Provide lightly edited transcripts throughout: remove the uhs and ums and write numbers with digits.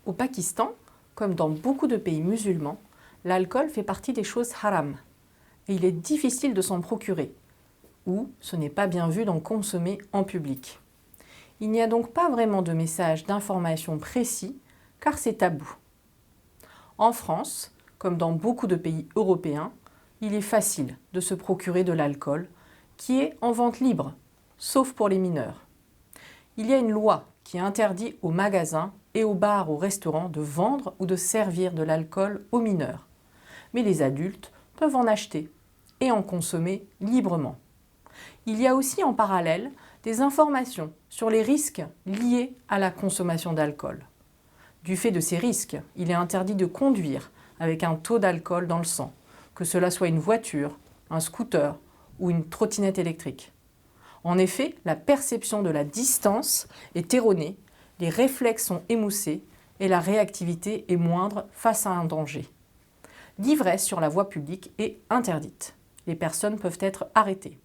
Au Pakistan, comme dans beaucoup de pays musulmans, l'alcool fait partie des choses haram et il est difficile de s'en procurer, ou ce n'est pas bien vu d'en consommer en public. Il n'y a donc pas vraiment de message d'information précis car c'est tabou. En France, comme dans beaucoup de pays européens, il est facile de se procurer de l'alcool qui est en vente libre, sauf pour les mineurs. Il y a une loi qui interdit aux magasins et aux bars ou restaurants de vendre ou de servir de l'alcool aux mineurs. Mais les adultes peuvent en acheter et en consommer librement. Il y a aussi en parallèle des informations sur les risques liés à la consommation d'alcool. Du fait de ces risques, il est interdit de conduire avec un taux d'alcool dans le sang, que cela soit une voiture, un scooter ou une trottinette électrique. En effet, la perception de la distance est erronée, les réflexes sont émoussés et la réactivité est moindre face à un danger. L'ivresse sur la voie publique est interdite. Les personnes peuvent être arrêtées.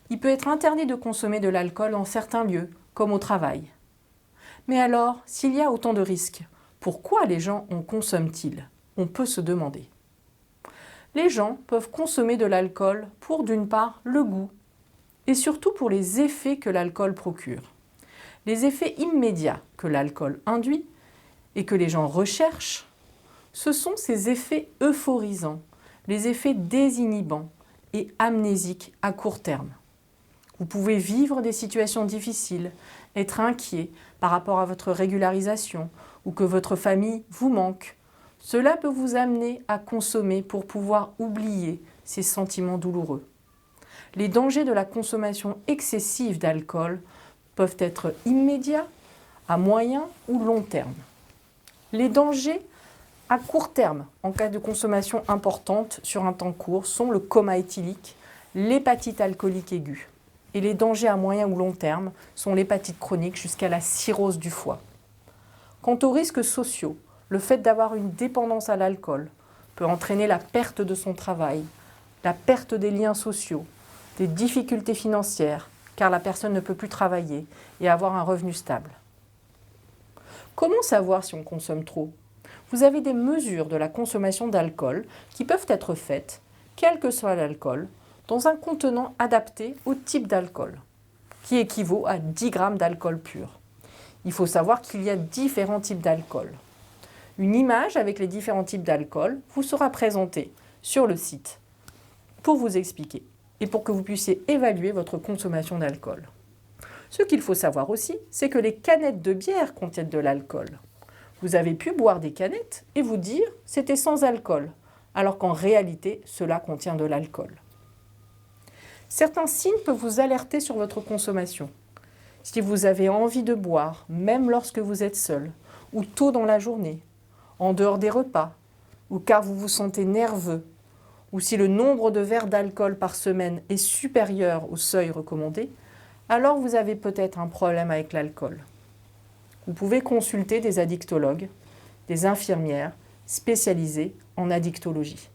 Il peut être interdit de consommer de l'alcool dans certains lieux, comme au travail. Mais alors, s'il y a autant de risques, pourquoi les gens en consomment-ils? On peut se demander. Les gens peuvent consommer de l'alcool pour, d'une part, le goût, et surtout pour les effets que l'alcool procure. Les effets immédiats que l'alcool induit et que les gens recherchent, ce sont ces effets euphorisants, les effets désinhibants et amnésiques à court terme. Vous pouvez vivre des situations difficiles, être inquiet par rapport à votre régularisation ou que votre famille vous manque. Cela peut vous amener à consommer pour pouvoir oublier ces sentiments douloureux. Les dangers de la consommation excessive d'alcool peuvent être immédiats, à moyen ou long terme. Les dangers à court terme, en cas de consommation importante sur un temps court, sont le coma éthylique, l'hépatite alcoolique aiguë. Et les dangers à moyen ou long terme sont l'hépatite chronique jusqu'à la cirrhose du foie. Quant aux risques sociaux, le fait d'avoir une dépendance à l'alcool peut entraîner la perte de son travail, la perte des liens sociaux, des difficultés financières, car la personne ne peut plus travailler et avoir un revenu stable. Comment savoir si on consomme trop? Vous avez des mesures de la consommation d'alcool qui peuvent être faites, quel que soit l'alcool, dans un contenant adapté au type d'alcool, qui équivaut à 10 grammes d'alcool pur. Il faut savoir qu'il y a différents types d'alcool. Une image avec les différents types d'alcool vous sera présentée sur le site pour vous expliquer et pour que vous puissiez évaluer votre consommation d'alcool. Ce qu'il faut savoir aussi, c'est que les canettes de bière contiennent de l'alcool. Vous avez pu boire des canettes et vous dire « c'était sans alcool », alors qu'en réalité, cela contient de l'alcool. Certains signes peuvent vous alerter sur votre consommation. Si vous avez envie de boire, même lorsque vous êtes seul, ou tôt dans la journée, en dehors des repas, ou car vous vous sentez nerveux, ou si le nombre de verres d'alcool par semaine est supérieur au seuil recommandé, alors vous avez peut-être un problème avec l'alcool. Vous pouvez consulter des addictologues, des infirmières spécialisées en addictologie.